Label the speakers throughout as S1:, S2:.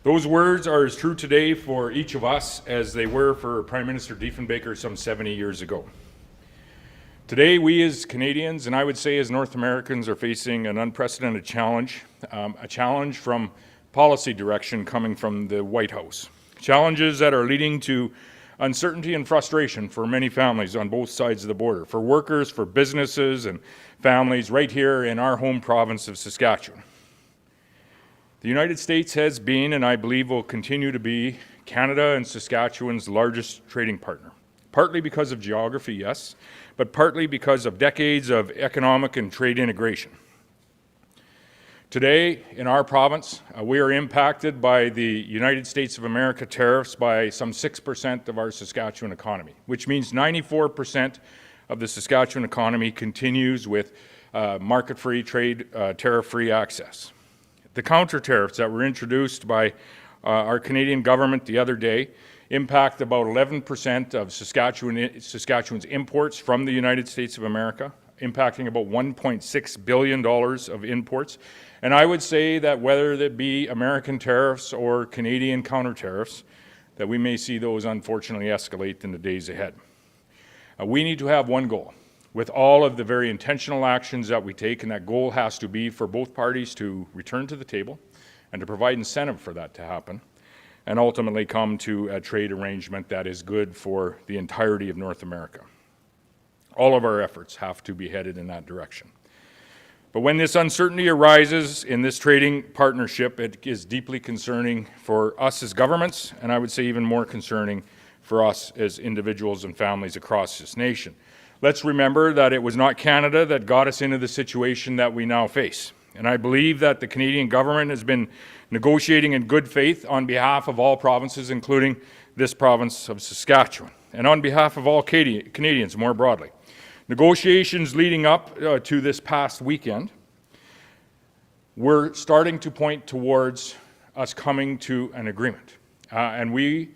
S1: Those words are as true today for each of us as they were for Prime Minister Diefenbaker some 70 years ago. Today, we as Canadians, and I would say as North Americans, are facing an unprecedented challenge, a challenge from policy direction coming from the White House. Challenges that are leading to uncertainty and frustration for many families on both sides of the border, for workers, for businesses and families right here in our home province of Saskatchewan. The United States has been, and I believe will continue to be, Canada and Saskatchewan's largest trading partner. Partly because of geography, yes, but partly because of decades of economic and trade integration. Today, in our province, we are impacted by the United States of America tariffs by some 6% of our Saskatchewan economy, which means 94% of the Saskatchewan economy continues with market-free trade, tariff-free access. The counter-tariffs that were introduced by our Canadian government the other day impact about 11% of Saskatchewan's imports from the United States of America, impacting about $1.6 billion of imports. And I would say that whether that be American tariffs or Canadian counter-tariffs, that we may see those unfortunately escalate in the days ahead. We need to have one goal. With all of the very intentional actions that we take, and that goal has to be for both parties to return to the table and to provide incentive for that to happen, and ultimately come to a trade arrangement that is good for the entirety of North America. All of our efforts have to be headed in that direction. But when this uncertainty arises in this trading partnership, it is deeply concerning for us as governments, and I would say even more concerning for us as individuals and families across this nation. Let's remember that it was not Canada that got us into the situation that we now face. And I believe that the Canadian government has been negotiating in good faith on behalf of all provinces, including this province of Saskatchewan, and on behalf of all Canadians more broadly. Negotiations leading up to this past weekend were starting to point towards us coming to an agreement. And we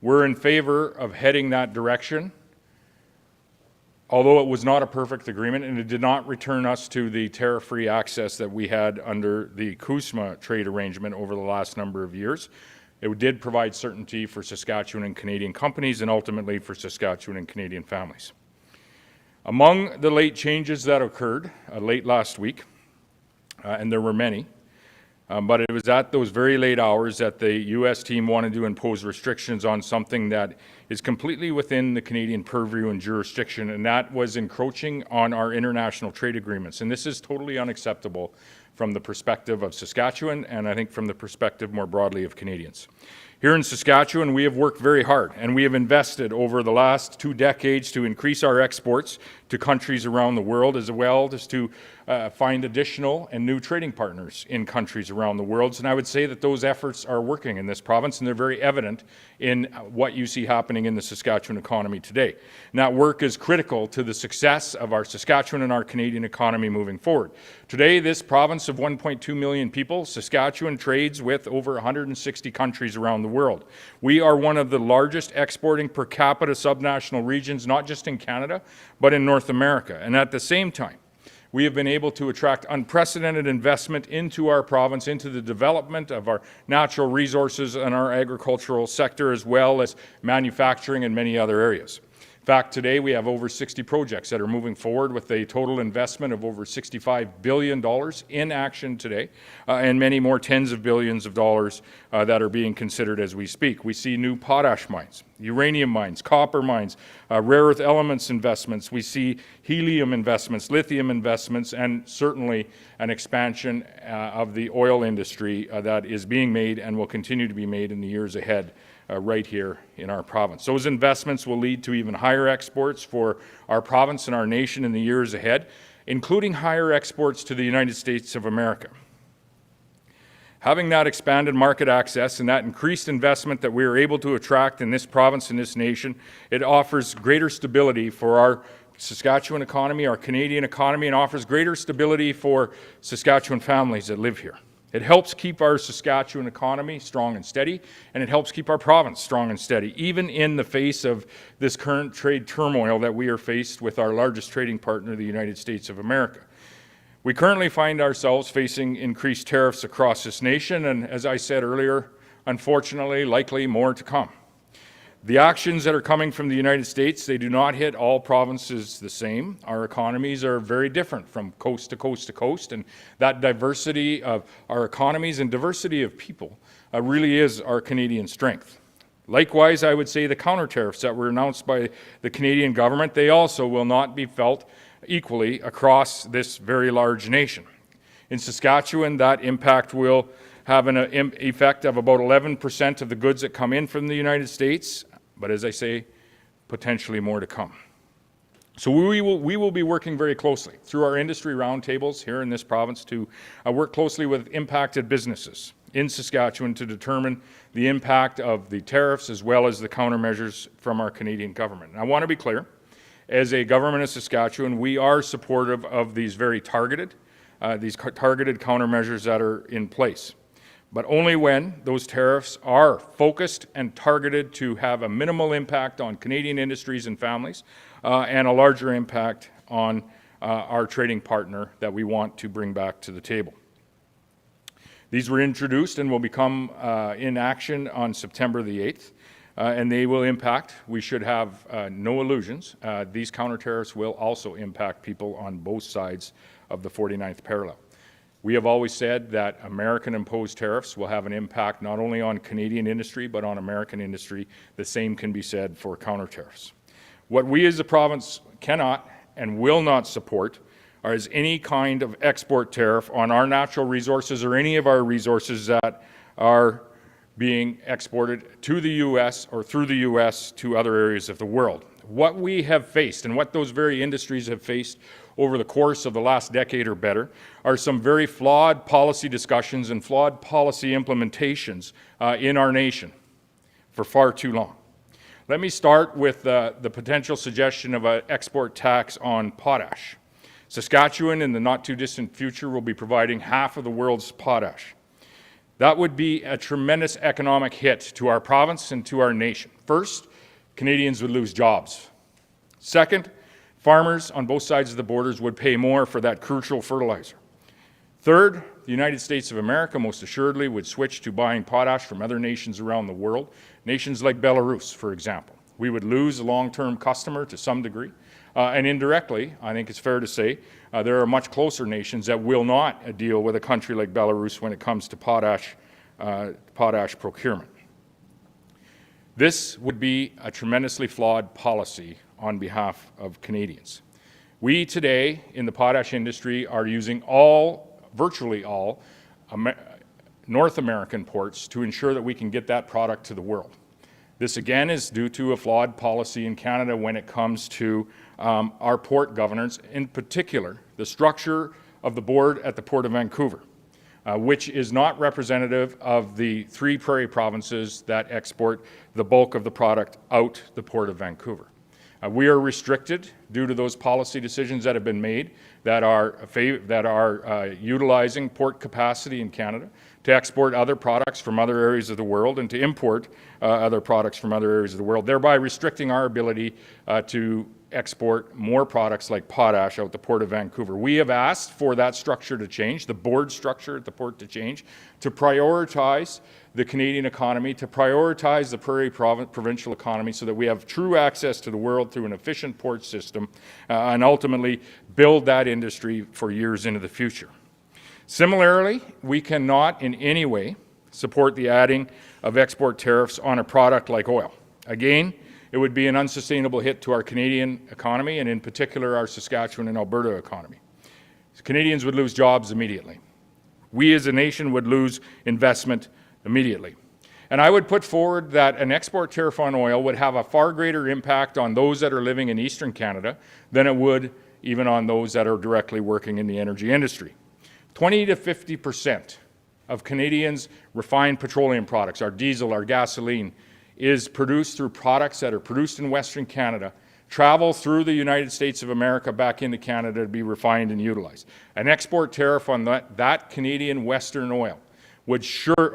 S1: were in favor of heading that direction, although it was not a perfect agreement, and it did not return us to the tariff-free access that we had under the CUSMA trade arrangement over the last number of years. It did provide certainty for Saskatchewan and Canadian companies, and ultimately for Saskatchewan and Canadian families. Among the late changes that occurred late last week, and there were many, but it was at those very late hours that the U.S. team wanted to impose restrictions on something that is completely within the Canadian purview and jurisdiction, and that was encroaching on our international trade agreements. And this is totally unacceptable from the perspective of Saskatchewan, and I think from the perspective more broadly of Canadians. Here in Saskatchewan, we have worked very hard, and we have invested over the last 2 decades to increase our exports to countries around the world, as well as to find additional and new trading partners in countries around the world. And I would say that those efforts are working in this province, and they're very evident in what you see happening in the Saskatchewan economy today. And that work is critical to the success of our Saskatchewan and our Canadian economy moving forward. Today, this province of 1.2 million people, Saskatchewan trades with over 160 countries around the world. We are one of the largest exporting per capita subnational regions, not just in Canada, but in North America. And at the same time, we have been able to attract unprecedented investment into our province, into the development of our natural resources and our agricultural sector, as well as manufacturing and many other areas. In fact, today we have over 60 projects that are moving forward with a total investment of over $65 billion in action today, and many more tens of billions of dollars that are being considered as we speak. We see new potash mines, uranium mines, copper mines, rare earth elements investments. We see helium investments, lithium investments, and certainly an expansion of the oil industry that is being made and will continue to be made in the years ahead right here in our province. Those investments will lead to even higher exports for our province and our nation in the years ahead, including higher exports to the United States of America. Having that expanded market access and that increased investment that we are able to attract in this province and this nation, it offers greater stability for our Saskatchewan economy, our Canadian economy, and offers greater stability for Saskatchewan families that live here. It helps keep our Saskatchewan economy strong and steady, and it helps keep our province strong and steady, even in the face of this current trade turmoil that we are faced with our largest trading partner, the United States of America. We currently find ourselves facing increased tariffs across this nation, and as I said earlier, unfortunately, likely more to come. The actions that are coming from the United States, they do not hit all provinces the same. Our economies are very different from coast to coast to coast, and that diversity of our economies and diversity of people really is our Canadian strength. Likewise, I would say the counter-tariffs that were announced by the Canadian government, they also will not be felt equally across this very large nation. In Saskatchewan, that impact will have an effect of about 11% of the goods that come in from the United States, but as I say, potentially more to come. So we will be working very closely through our industry roundtables here in this province to work closely with impacted businesses in Saskatchewan to determine the impact of the tariffs as well as the countermeasures from our Canadian government. And I want to be clear, as a government of Saskatchewan, we are supportive of these very targeted countermeasures that are in place, but only when those tariffs are focused and targeted to have a minimal impact on Canadian industries and families and a larger impact on our trading partner that we want to bring back to the table. These were introduced and will become in action on September the 8th, and they will impact, we should have no illusions, these counter-tariffs will also impact people on both sides of the 49th parallel. We have always said that American-imposed tariffs will have an impact not only on Canadian industry, but on American industry. The same can be said for counter-tariffs. What we as a province cannot and will not support is any kind of export tariff on our natural resources or any of our resources that are being exported to the U.S. or through the U.S. to other areas of the world. What we have faced and what those very industries have faced over the course of the last decade or better are some very flawed policy discussions and flawed policy implementations in our nation for far too long. Let me start with the potential suggestion of an export tax on potash. Saskatchewan, in the not-too-distant future, will be providing half of the world's potash. That would be a tremendous economic hit to our province and to our nation. First, Canadians would lose jobs. Second, farmers on both sides of the borders would pay more for that crucial fertilizer. Third, the United States of America most assuredly would switch to buying potash from other nations around the world, nations like Belarus, for example. We would lose a long-term customer to some degree, and indirectly, I think it's fair to say, there are much closer nations that will not deal with a country like Belarus when it comes to potash procurement. This would be a tremendously flawed policy on behalf of Canadians. We today in the potash industry are using virtually all North American ports to ensure that we can get that product to the world. This again is due to a flawed policy in Canada when it comes to our port governance, in particular the structure of the board at the Port of Vancouver, which is not representative of the three prairie provinces that export the bulk of the product out the Port of Vancouver. We are restricted due to those policy decisions that have been made that are utilizing port capacity in Canada to export other products from other areas of the world and to import other products from other areas of the world, thereby restricting our ability to export more products like potash out the Port of Vancouver. We have asked for that structure to change, the board structure at the port to change, to prioritize the Canadian economy, to prioritize the prairie provincial economy so that we have true access to the world through an efficient port system and ultimately build that industry for years into the future. Similarly, we cannot in any way support the adding of export tariffs on a product like oil. Again, it would be an unsustainable hit to our Canadian economy and in particular our Saskatchewan and Alberta economy. Canadians would lose jobs immediately. We as a nation would lose investment immediately. And I would put forward that an export tariff on oil would have a far greater impact on those that are living in Eastern Canada than it would even on those that are directly working in the energy industry. 20 to 50% of Canadians' refined petroleum products, our diesel, our gasoline, is produced through products that are produced in Western Canada, travel through the United States of America back into Canada to be refined and utilized. An export tariff on that Canadian Western oil would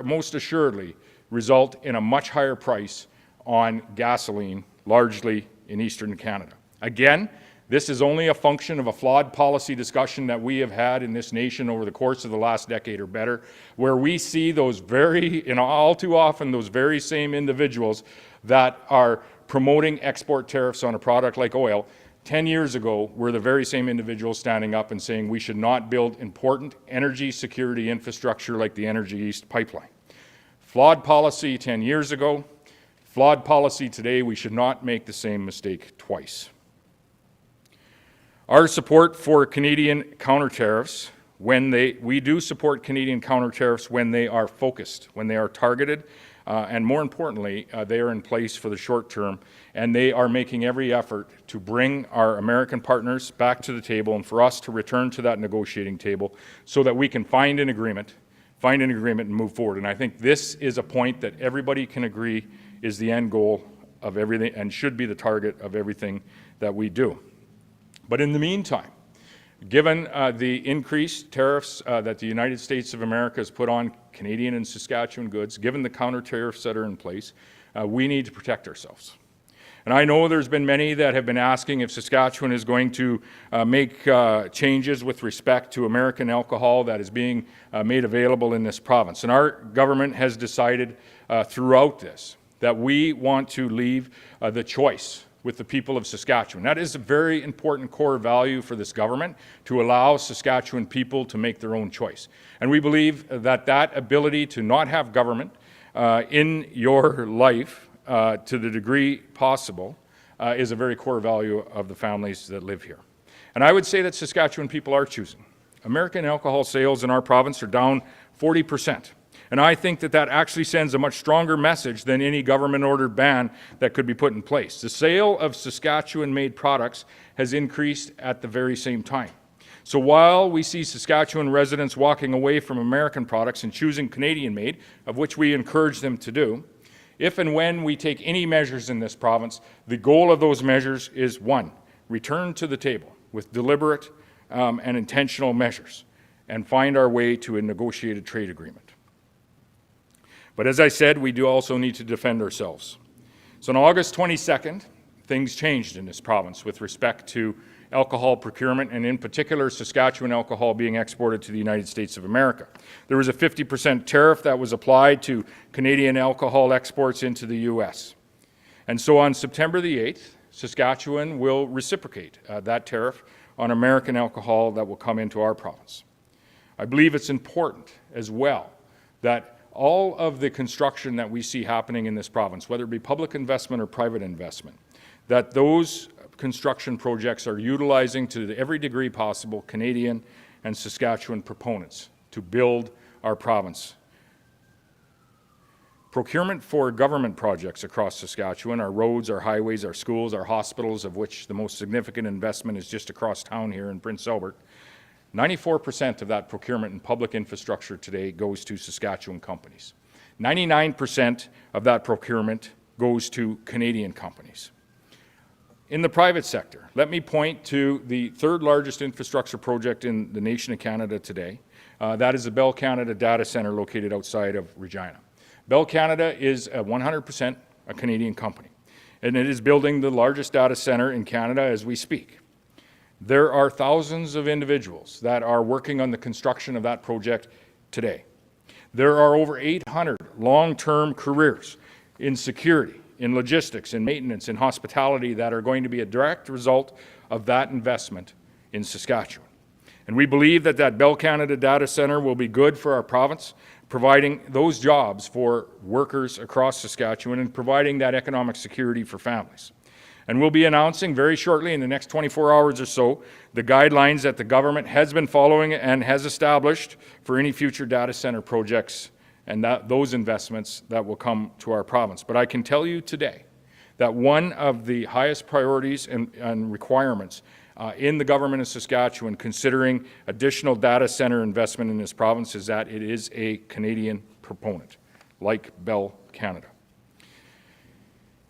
S1: most assuredly result in a much higher price on gasoline, largely in Eastern Canada. Again, This is only a function of a flawed policy discussion that we have had in this nation over the course of the last decade or better, where we see those all too often, those very same individuals that are promoting export tariffs on a product like oil 10 years ago were the very same individuals standing up and saying we should not build important energy security infrastructure like the Energy East pipeline. Flawed policy 10 years ago, flawed policy today. We should not make the same mistake twice. Our support for Canadian counter-tariffs, we do support Canadian counter-tariffs when they are focused, when they are targeted, and more importantly, they are in place for the short term, and they are making every effort to bring our American partners back to the table and for us to return to that negotiating table so that we can find an agreement and move forward. And I think this is a point that everybody can agree is the end goal of everything and should be the target of everything that we do. But in the meantime, given the increased tariffs that the United States of America has put on Canadian and Saskatchewan goods, given the counter-tariffs that are in place, we need to protect ourselves. And I know there's been many that have been asking if Saskatchewan is going to make changes with respect to American alcohol that is being made available in this province. And our government has decided throughout this that we want to leave the choice with the people of Saskatchewan. That is a very important core value for this government, to allow Saskatchewan people to make their own choice. And we believe that that ability to not have government in your life to the degree possible is a very core value of the families that live here. And I would say that Saskatchewan people are choosing. American alcohol sales in our province are down 40%. And I think that that actually sends a much stronger message than any government-ordered ban that could be put in place. The sale of Saskatchewan-made products has increased at the very same time. So while we see Saskatchewan residents walking away from American products and choosing Canadian-made, of which we encourage them to do, if and when we take any measures in this province, the goal of those measures is, one, return to the table with deliberate and intentional measures and find our way to a negotiated trade agreement. But as I said, we do also need to defend ourselves. So on August 22nd, things changed in this province with respect to alcohol procurement, and in particular, Saskatchewan alcohol being exported to the United States of America. There was a 50% tariff that was applied to Canadian alcohol exports into the U.S. And so on September the 8th, Saskatchewan will reciprocate that tariff on American alcohol that will come into our province. I believe it's important as well that all of the construction that we see happening in this province, whether it be public investment or private investment, that those construction projects are utilizing to every degree possible Canadian and Saskatchewan proponents to build our province. Procurement for government projects across Saskatchewan, our roads, our highways, our schools, our hospitals, of which the most significant investment is just across town here in Prince Albert, 94% of that procurement in public infrastructure today goes to Saskatchewan companies. 99% of that procurement goes to Canadian companies. In the private sector, let me point to the third largest infrastructure project in the nation of Canada today. That is the Bell Canada data center located outside of Regina. Bell Canada is 100% a Canadian company, and it is building the largest data center in Canada as we speak. There are thousands of individuals that are working on the construction of that project today. There are over 800 long-term careers in security, in logistics, in maintenance, in hospitality that are going to be a direct result of that investment in Saskatchewan. And we believe that that Bell Canada data center will be good for our province, providing those jobs for workers across Saskatchewan and providing that economic security for families. And we'll be announcing very shortly, in the next 24 hours or so, the guidelines that the government has been following and has established for any future data center projects and those investments that will come to our province. But I can tell you today that one of the highest priorities and requirements in the government of Saskatchewan, considering additional data center investment in this province, is that it is a Canadian proponent, like Bell Canada.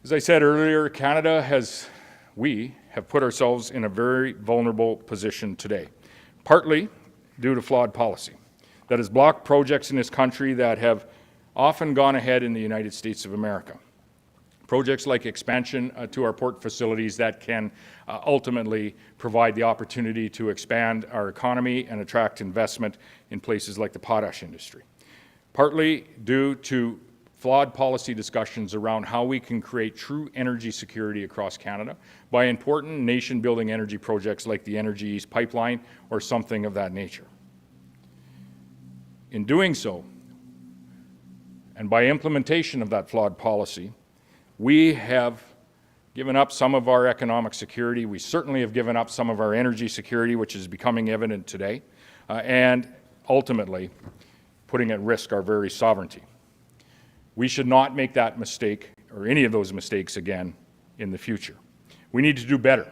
S1: As I said earlier, we have put ourselves in a very vulnerable position today, partly due to flawed policy that has blocked projects in this country that have often gone ahead in the United States of America. Projects like expansion to our port facilities that can ultimately provide the opportunity to expand our economy and attract investment in places like the potash industry. Partly due to flawed policy discussions around how we can create true energy security across Canada by important nation-building energy projects like the Energy East pipeline or something of that nature. In doing so, and by implementation of that flawed policy, we have given up some of our economic security. We certainly have given up some of our energy security, which is becoming evident today, and ultimately putting at risk our very sovereignty. We should not make that mistake or any of those mistakes again in the future. We need to do better.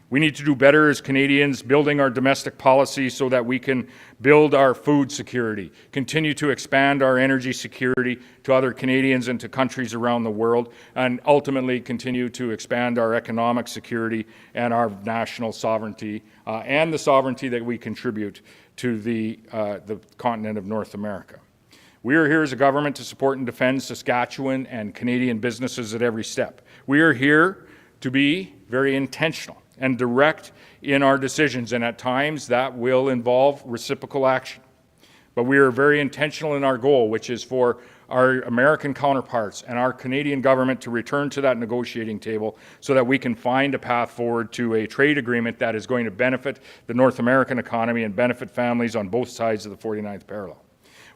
S1: We need to do better as Canadians, building our domestic policy so that we can build our food security, continue to expand our energy security to other Canadians and to countries around the world, and ultimately continue to expand our economic security and our national sovereignty and the sovereignty that we contribute to the continent of North America. We are here as a government to support and defend Saskatchewan and Canadian businesses at every step. We are here to be very intentional and direct in our decisions, and at times that will involve reciprocal action. But we are very intentional in our goal, which is for our American counterparts and our Canadian government to return to that negotiating table so that we can find a path forward to a trade agreement that is going to benefit the North American economy and benefit families on both sides of the 49th parallel.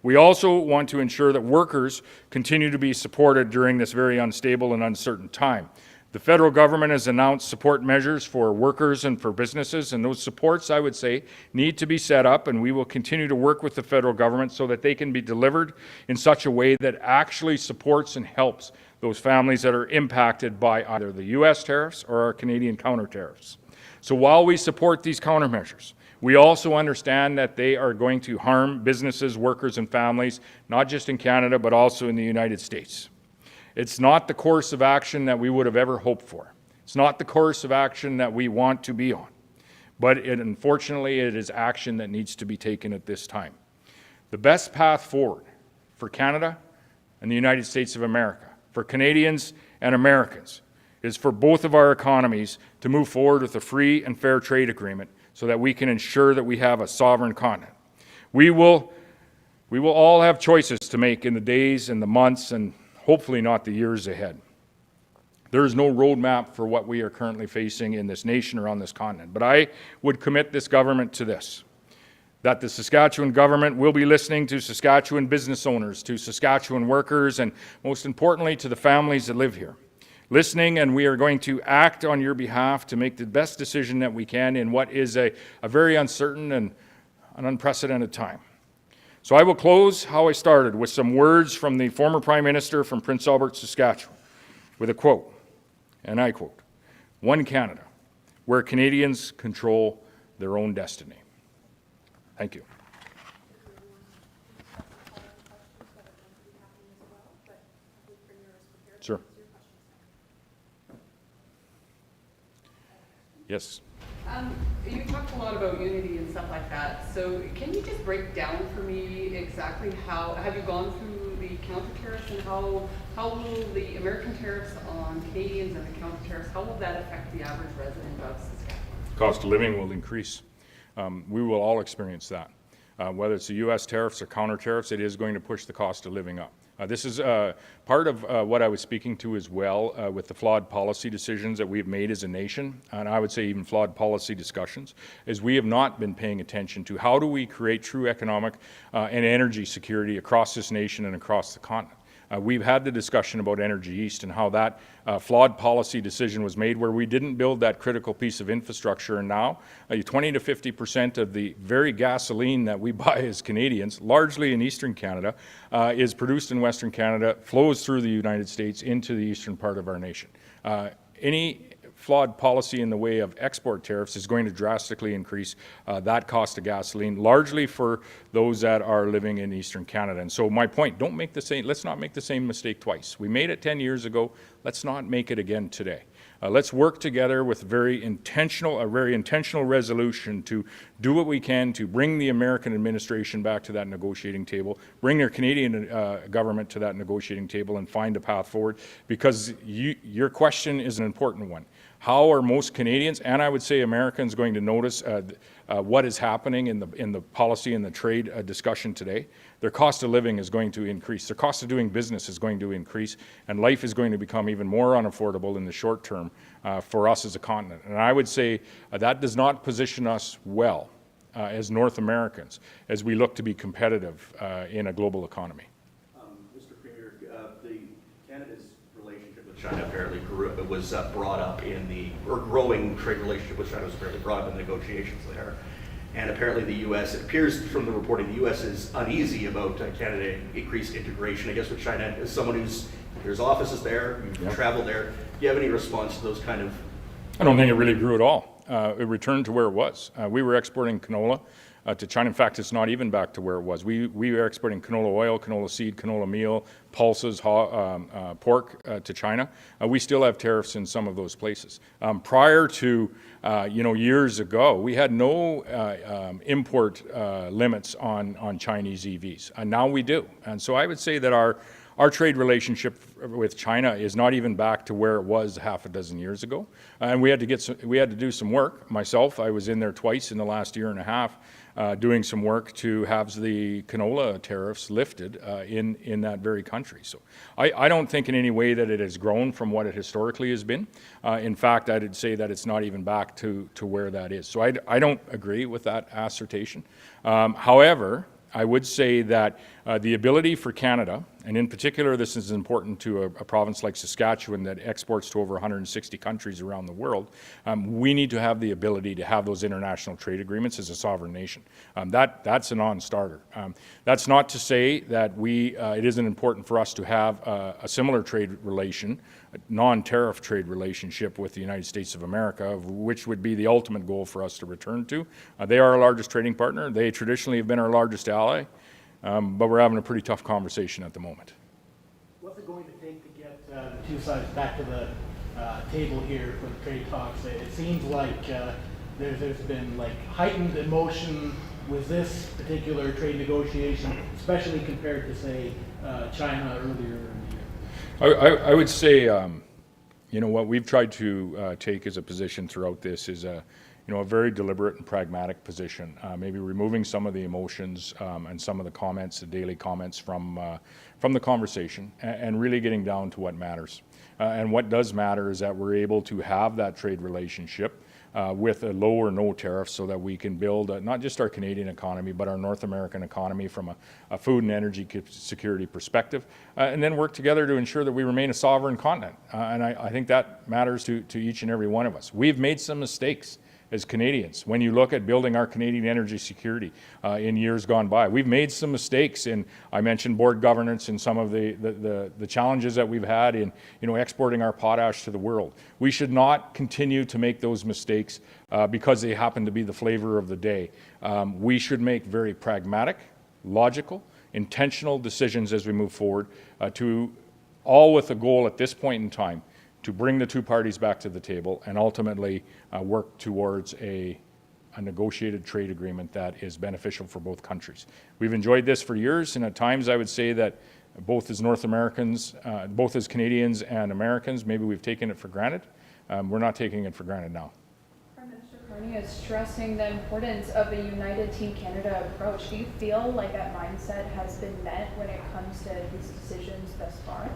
S1: We also want to ensure that workers continue to be supported during this very unstable and uncertain time. The federal government has announced support measures for workers and for businesses, and those supports, I would say, need to be set up, and we will continue to work with the federal government so that they can be delivered in such a way that actually supports and helps those families that are impacted by either the U.S. tariffs or our Canadian counter-tariffs. So while we support these countermeasures, we also understand that they are going to harm businesses, workers, and families, not just in Canada, but also in the United States. It's not the course of action that we would have ever hoped for. It's not the course of action that we want to be on. But unfortunately, it is action that needs to be taken at this time. The best path forward for Canada and the United States of America, for Canadians and Americans, is for both of our economies to move forward with a free and fair trade agreement so that we can ensure that we have a sovereign continent. We will all have choices to make in the days and the months and hopefully not the years ahead. There is no roadmap for what we are currently facing in this nation or on this continent. But I would commit this government to this, that the Saskatchewan government will be listening to Saskatchewan business owners, to Saskatchewan workers, and most importantly, to the families that live here. Listening, and we are going to act on your behalf to make the best decision that we can in what is a very uncertain and an unprecedented time. So I will close how I started with some words from the former Prime Minister from Prince Albert, Saskatchewan, with a quote, and I quote, "One Canada, where Canadians control their own destiny." Thank you. Sure. Yes.
S2: You talked a lot about unity and stuff like that. So can you just break down for me exactly how, have you gone through the counter-tariffs and how will the American tariffs on Canadians and the counter-tariffs, how will that affect the average resident of Saskatchewan?
S1: Cost of living will increase. We will all experience that. Whether it's the U.S. tariffs or counter-tariffs, it is going to push the cost of living up. This is part of what I was speaking to as well with the flawed policy decisions that we've made as a nation, and I would say even flawed policy discussions, is we have not been paying attention to how do we create true economic and energy security across this nation and across the continent. We've had the discussion about Energy East and how that flawed policy decision was made where we didn't build that critical piece of infrastructure, and now 20 to 50% of the very gasoline that we buy as Canadians, largely in Eastern Canada, is produced in Western Canada, flows through the United States into the eastern part of our nation. Any flawed policy in the way of export tariffs is going to drastically increase that cost of gasoline, largely for those that are living in Eastern Canada. And so my point, let's not make the same mistake twice. We made it 10 years ago, let's not make it again today. Let's work together with a very intentional resolution to do what we can to bring the American administration back to that negotiating table, bring their Canadian government to that negotiating table, and find a path forward, because your question is an important one. How are most Canadians, and I would say Americans, going to notice what is happening in the policy and the trade discussion today? Their cost of living is going to increase. Their cost of doing business is going to increase, and life is going to become even more unaffordable in the short term for us as a continent. And I would say that does not position us well as North Americans as we look to be competitive in a global economy.
S3: Mr. Premier, Canada's relationship with China apparently was brought up growing trade relationship with China was apparently brought up in the negotiations there. And apparently the U.S., it appears from the reporting, the U.S. is uneasy about Canada increased integration, I guess, with China. As someone there's offices there, you've traveled there, do you have any response to those kind of?
S1: I don't think it really grew at all. It returned to where it was. We were exporting canola to China. In fact, it's not even back to where it was. We were exporting canola oil, canola seed, canola meal, pulses, pork to China. We still have tariffs in some of those places. Prior to years ago, we had no import limits on Chinese EVs, and now we do. And so I would say that our trade relationship with China is not even back to where it was half a dozen years ago, and we had to do some work. Myself, I was in there twice in the last year and a half, doing some work to have the canola tariffs lifted in that very country. So I don't think in any way that it has grown from what it historically has been. In fact, I'd say that it's not even back to where that is. So I don't agree with that assertion. However, I would say that the ability for Canada, and in particular this is important to a province like Saskatchewan that exports to over 160 countries around the world, we need to have the ability to have those international trade agreements as a sovereign nation. That's a non-starter. That's not to say that it isn't important for us to have a similar trade relation, a non-tariff trade relationship with the United States of America, which would be the ultimate goal for us to return to. They are our largest trading partner. They traditionally have been our largest ally. But we're having a pretty tough conversation at the moment.
S4: What's it going to take to get the two sides back to the table here for the trade talks? It seems like there's been heightened emotion with this particular trade negotiation, especially compared to, say, China earlier in the year.
S1: I would say, what we've tried to take as a position throughout this is a very deliberate and pragmatic position, maybe removing some of the emotions and some of the comments, the daily comments from the conversation, and really getting down to what matters. And what does matter is that we're able to have that trade relationship with a low or no tariff so that we can build not just our Canadian economy, but our North American economy from a food and energy security perspective, and then work together to ensure that we remain a sovereign continent. And I think that matters to each and every one of us. We've made some mistakes as Canadians. When you look at building our Canadian energy security in years gone by, we've made some mistakes in, I mentioned board governance and some of the challenges that we've had in exporting our potash to the world. We should not continue to make those mistakes because they happen to be the flavor of the day. We should make very pragmatic, logical, intentional decisions as we move forward, all with a goal at this point in time to bring the two parties back to the table and ultimately work towards a negotiated trade agreement that is beneficial for both countries. We've enjoyed this for years, and at times I would say that both as North Americans, both as Canadians and Americans, maybe we've taken it for granted. We're not taking it for granted now.
S5: Prime Minister Carney is stressing the importance of a united Team Canada approach. Do you feel like that mindset has been met when it comes to these decisions thus far?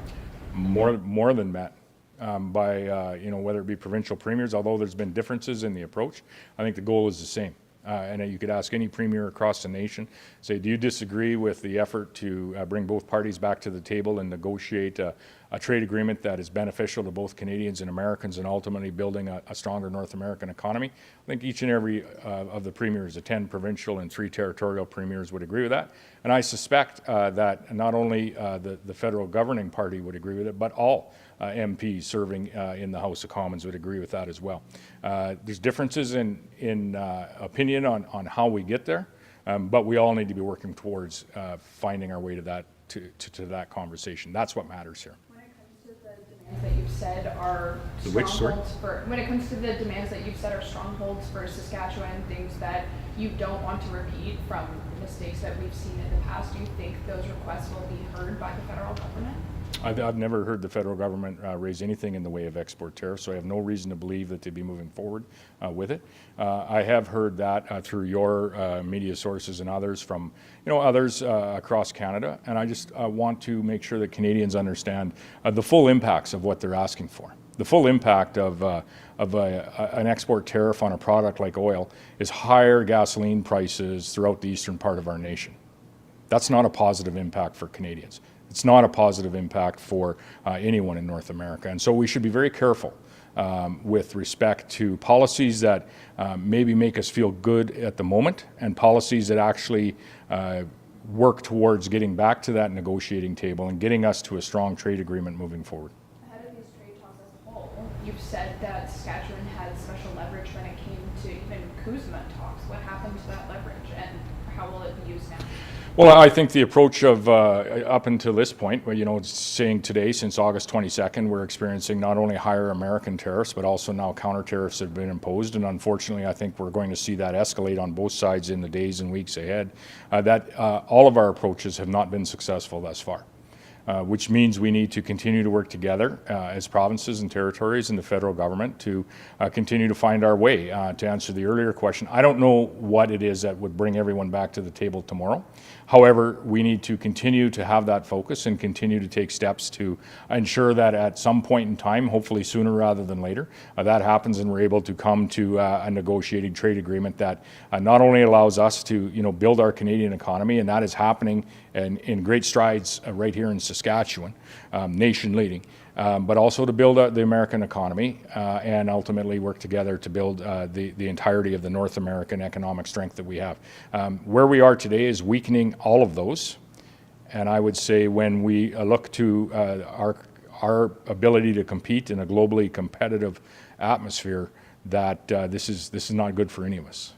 S1: More than met. By whether it be provincial premiers, although there's been differences in the approach, I think the goal is the same. And you could ask any premier across the nation, say, do you disagree with the effort to bring both parties back to the table and negotiate a trade agreement that is beneficial to both Canadians and Americans and ultimately building a stronger North American economy? I think each and every of the premiers, the 10 provincial and 3 territorial premiers, would agree with that. And I suspect that not only the federal governing party would agree with it, but all MPs serving in the House of Commons would agree with that as well. There's differences in opinion on how we get there, but we all need to be working towards finding our way to that conversation. That's what matters here.
S5: When it comes to the demands that you've said are
S1: The which, sorry?
S5: strongholds for, when it comes to the demands that you've said are strongholds for Saskatchewan, things that you don't want to repeat from mistakes that we've seen in the past, do you think those requests will be heard by the federal government?
S1: I've never heard the federal government raise anything in the way of export tariffs, so I have no reason to believe that they'd be moving forward with it. I have heard that through your media sources and others from, others across Canada, and I just want to make sure that Canadians understand the full impacts of what they're asking for. The full impact of an export tariff on a product like oil is higher gasoline prices throughout the eastern part of our nation. That's not a positive impact for Canadians. It's not a positive impact for anyone in North America. And so we should be very careful with respect to policies that maybe make us feel good at the moment and policies that actually work towards getting back to that negotiating table and getting us to a strong trade agreement moving forward.
S5: Ahead of these trade talks as a whole, you've said that Saskatchewan had special leverage when it came to even CUSMA talks. What happened to that leverage and how will it be used now?
S1: Well, I think the approach of up until this point, it's saying today, since August 22nd, we're experiencing not only higher American tariffs, but also now counter-tariffs have been imposed. And unfortunately, I think we're going to see that escalate on both sides in the days and weeks ahead. All of our approaches have not been successful thus far. Which means we need to continue to work together as provinces and territories and the federal government to continue to find our way. To answer the earlier question, I don't know what it is that would bring everyone back to the table tomorrow. However, we need to continue to have that focus and continue to take steps to ensure that at some point in time, hopefully sooner rather than later, that happens and we're able to come to a negotiated trade agreement that not only allows us to build our Canadian economy, and that is happening in great strides right here in Saskatchewan, nation leading, but also to build the American economy and ultimately work together to build the entirety of the North American economic strength that we have. Where we are today is weakening all of those, and I would say when we look to our ability to compete in a globally competitive atmosphere, that this is not good for any of us.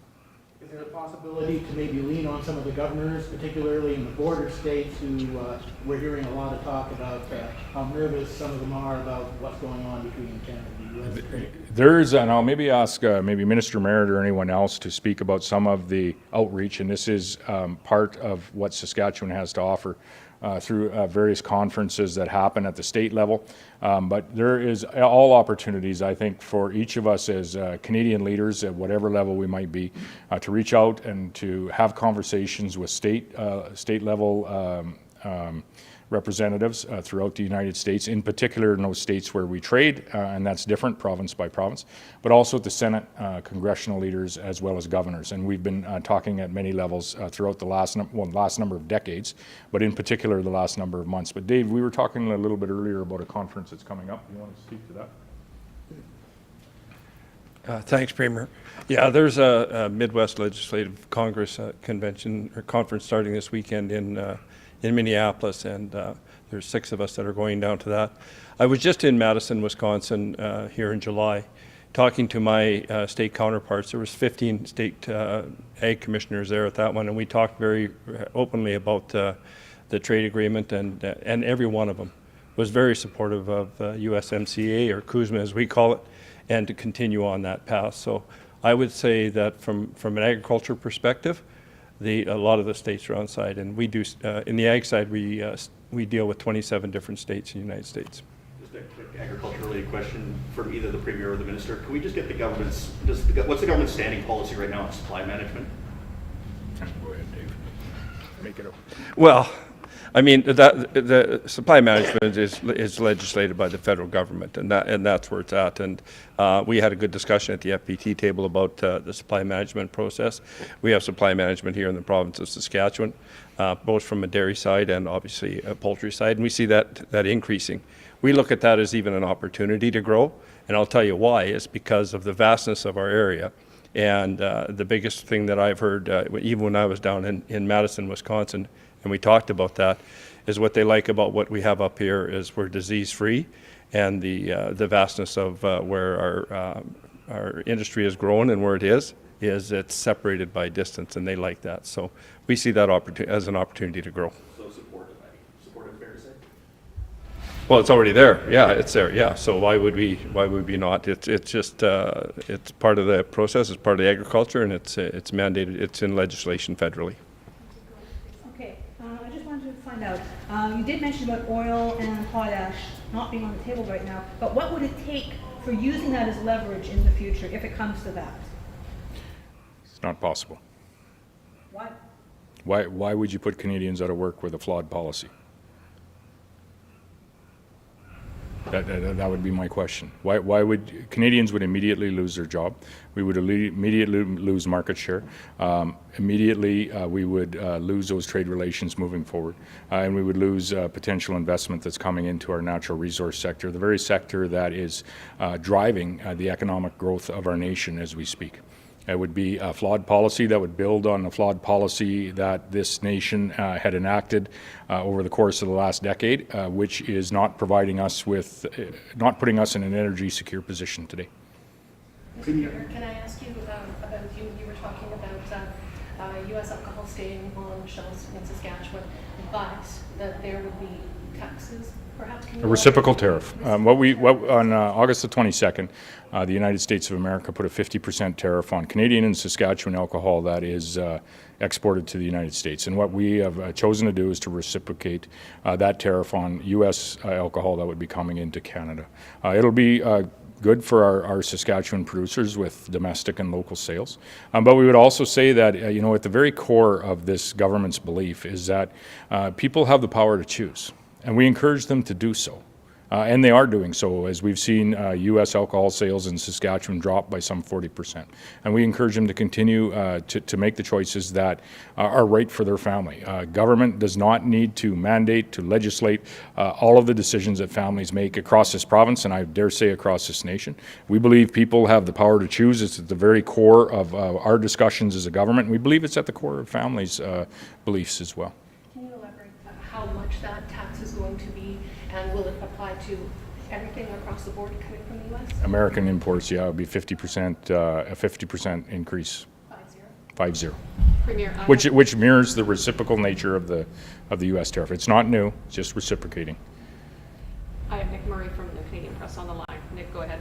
S4: Is there a possibility to maybe lean on some of the governors, particularly in the border states, who we're hearing a lot of talk about how nervous some of them are about what's going on between Canada and the U.S.?
S1: There's, and I'll maybe ask maybe Minister Merritt or anyone else to speak about some of the outreach, and this is part of what Saskatchewan has to offer through various conferences that happen at the state level. But there is all opportunities, I think, for each of us as Canadian leaders at whatever level we might be to reach out and to have conversations with state level representatives throughout the United States, in particular in those states where we trade, and that's different province by province, but also at the Senate, congressional leaders, as well as governors. And we've been talking at many levels throughout the last number of decades, but in particular the last number of months. But Dave, we were talking a little bit earlier about a conference that's coming up. You want to speak to that?
S6: Thanks, Premier. Yeah, there's a Midwest Legislative Congress convention or conference starting this weekend in Minneapolis, and there's 6 of us that are going down to that. I was just in Madison, Wisconsin here in July, talking to my state counterparts. There was 15 state ag commissioners there at that one, and we talked very openly about the trade agreement, and every one of them was very supportive of USMCA, or CUSMA as we call it, and to continue on that path. So I would say that from an agriculture perspective, a lot of the states are on side, and we do in the ag side we deal with 27 different states in the United States.
S3: Just a quick agriculture-related question from either the Premier or the Minister. Can we just get the government's what's the government's standing policy right now on supply management?
S1: Go ahead, Dave. Make it up.
S6: Well, I mean, the supply management is legislated by the federal government, and that's where it's at. And we had a good discussion at the FPT table about the supply management process. We have supply management here in the province of Saskatchewan, both from a dairy side and obviously a poultry side, and we see that increasing. We look at that as even an opportunity to grow, and I'll tell you why. It's because of the vastness of our area. And the biggest thing that I've heard, even when I was down in Madison, Wisconsin, and we talked about that, is what they like about what we have up here is we're disease-free, and the vastness of where our industry is growing and where it is it's separated by distance, and they like that. So we see that as an opportunity to grow.
S3: So supportive, fair to say?
S6: Well, it's already there. Yeah, it's there. Yeah. So why would we not? It's just it's part of the process. It's part of the agriculture, and it's mandated. It's in legislation federally.
S7: Okay, I just wanted to find out, you did mention about oil and potash not being on the table right now, but what would it take for using that as leverage in the future if it comes to that?
S1: It's not possible.
S7: Why?
S1: Why would you put Canadians out of work with a flawed policy? That would be my question. Why would Canadians would immediately lose their job? We would immediately lose market share. Immediately, we would lose those trade relations moving forward, and we would lose potential investment that's coming into our natural resource sector, the very sector that is driving the economic growth of our nation as we speak. It would be a flawed policy that would build on the flawed policy that this nation had enacted over the course of the last decade, which is not providing us with, not putting us in an energy secure position today.
S8: Can I ask you about, you were talking about U.S. alcohol staying on shelves in Saskatchewan, but that there would be taxes, perhaps?
S1: A reciprocal tariff. On August the 22nd, the United States of America put a 50% tariff on Canadian and Saskatchewan alcohol that is exported to the United States. And what we have chosen to do is to reciprocate that tariff on U.S. alcohol that would be coming into Canada. It'll be good for our Saskatchewan producers with domestic and local sales. But we would also say that, at the very core of this government's belief is that people have the power to choose. And we encourage them to do so. And they are doing so, as we've seen U.S. alcohol sales in Saskatchewan drop by some 40%. And we encourage them to continue to make the choices that are right for their family. Government does not need to mandate, to legislate all of the decisions that families make across this province, and I dare say across this nation. We believe people have the power to choose. It's at the very core of our discussions as a government. And we believe it's at the core of families' beliefs as well.
S8: Can you elaborate how much that tax is going to be, and will it apply to everything across the board coming from the U.S.?
S1: American imports, yeah, it would be 50%, a 50% increase. 50.
S2: Premier,
S1: Which mirrors the reciprocal nature of the U.S. tariff. It's not new, it's just reciprocating.
S2: I have Nick Murray from the Canadian Press on the line. Nick, go ahead.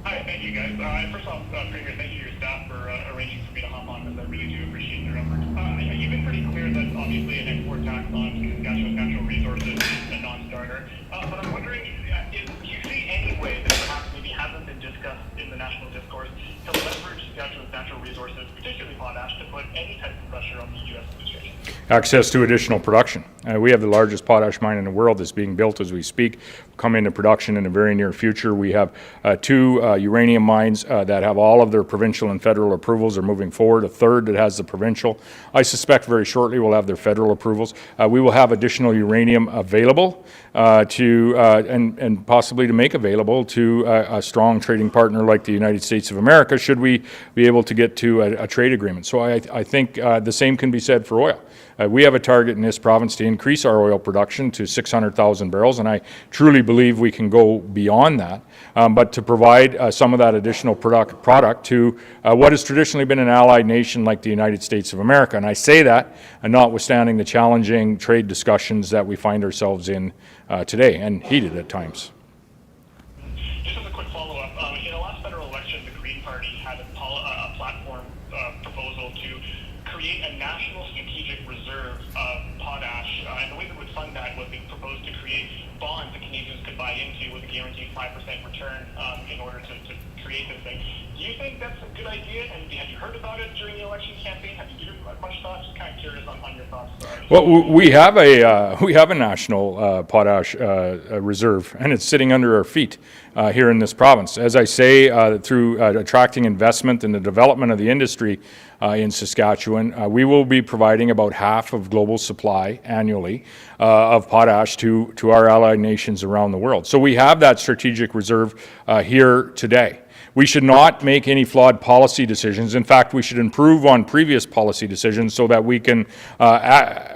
S9: Hi, thank you guys. First off, Premier, thank you to your staff for arranging for me to hop on this. I really do appreciate your efforts. You've been pretty clear that obviously an export tax on Saskatchewan's natural resources is a non-starter. But I'm wondering, do you see any way that perhaps maybe hasn't been discussed in the national discourse to leverage Saskatchewan's natural resources, particularly potash, to put any type of pressure on the U.S. administration?
S1: Access to additional production. We have the largest potash mine in the world that's being built as we speak, come into production in the very near future. We have two uranium mines that have all of their provincial and federal approvals are moving forward, a third that has the provincial. I suspect very shortly we'll have their federal approvals. We will have additional uranium available and possibly to make available to a strong trading partner like the United States of America should we be able to get to a trade agreement. So I think the same can be said for oil. We have a target in this province to increase our oil production to 600,000 barrels, and I truly believe we can go beyond that. But to provide some of that additional product to what has traditionally been an allied nation like the United States of America. And I say that notwithstanding the challenging trade discussions that we find ourselves in today, and heated at times.
S9: Just as a quick follow-up, in the last federal election, the Green Party had a platform proposal to create a national strategic reserve of potash, and the way that would fund that was they proposed to create bonds that Canadians could buy into with a guaranteed 5% return in order to create this thing. Do you think that's a good idea, and have you heard about it during the election campaign? Have you given much thought? Just kind of curious on your thoughts.
S1: Well, we have a national potash reserve, and it's sitting under our feet here in this province. As I say, through attracting investment and the development of the industry in Saskatchewan, we will be providing about half of global supply annually of potash to our allied nations around the world. So we have that strategic reserve here today. We should not make any flawed policy decisions. In fact, we should improve on previous policy decisions so that we can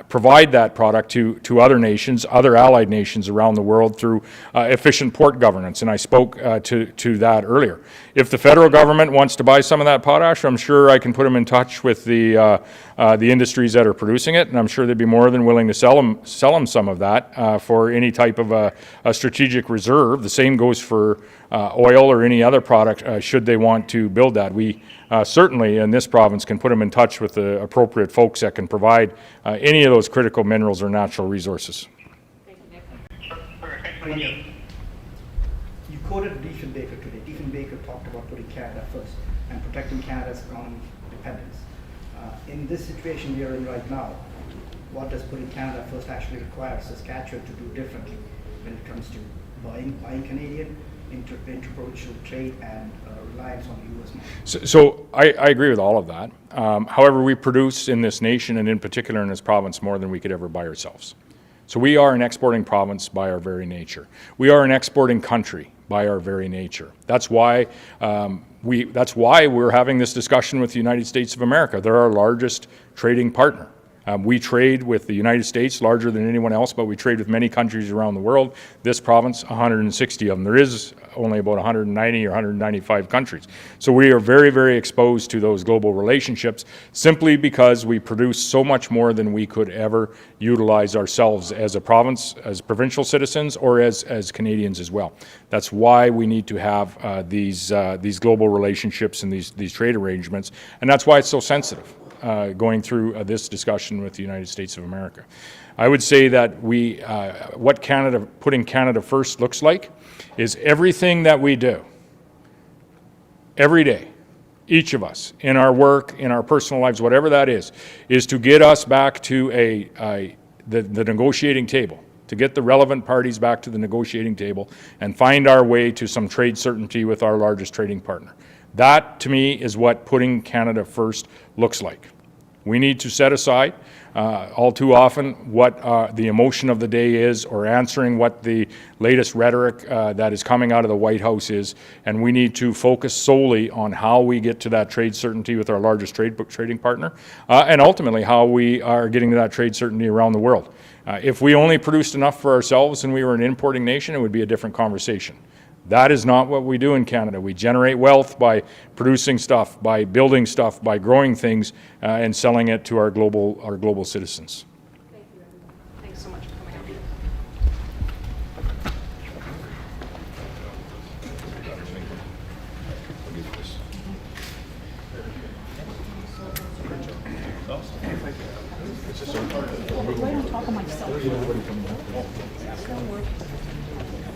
S1: provide that product to other nations, other allied nations around the world through efficient port governance. And I spoke to that earlier. If the federal government wants to buy some of that potash, I'm sure I can put them in touch with the industries that are producing it, and I'm sure they'd be more than willing to sell them some of that for any type of a strategic reserve. The same goes for oil or any other product should they want to build that. We certainly in this province can put them in touch with the appropriate folks that can provide any of those critical minerals or natural resources.
S10: You quoted Diefenbaker today. Diefenbaker talked about putting Canada first and protecting Canada's economic independence. In this situation we are in right now, what does putting Canada first actually require Saskatchewan to do differently when it comes to buying Canadian, interprovincial trade, and reliance on the U.S. market?
S1: So I agree with all of that. However, we produce in this nation, and in particular in this province, more than we could ever buy ourselves. So we are an exporting province by our very nature. We are an exporting country by our very nature. That's why we're having this discussion with the United States of America. They're our largest trading partner. We trade with the United States larger than anyone else, but we trade with many countries around the world. This province, 160 of them. There is only about 190 or 195 countries. So we are very, very exposed to those global relationships simply because we produce so much more than we could ever utilize ourselves as a province, as provincial citizens, or as Canadians as well. That's why we need to have these global relationships and these trade arrangements, and that's why it's so sensitive. Going through this discussion with the United States of America. I would say that what putting Canada first looks like is everything that we do, every day, each of us, in our work, in our personal lives, whatever that is to get us back to the negotiating table, to get the relevant parties back to the negotiating table and find our way to some trade certainty with our largest trading partner. That, to me, is what putting Canada first looks like. We need to set aside, all too often, what the emotion of the day is, or answering what the latest rhetoric that is coming out of the White House is, and we need to focus solely on how we get to that trade certainty with our largest trading partner, and ultimately how we are getting to that trade certainty around the world. If we only produced enough for ourselves and we were an importing nation, it would be a different conversation. That is not what we do in Canada. We generate wealth by producing stuff, by building stuff, by growing things, and selling it to our global citizens.
S8: Thank you, everyone. Thanks so much for coming out.
S7: Right on top of my cell phone.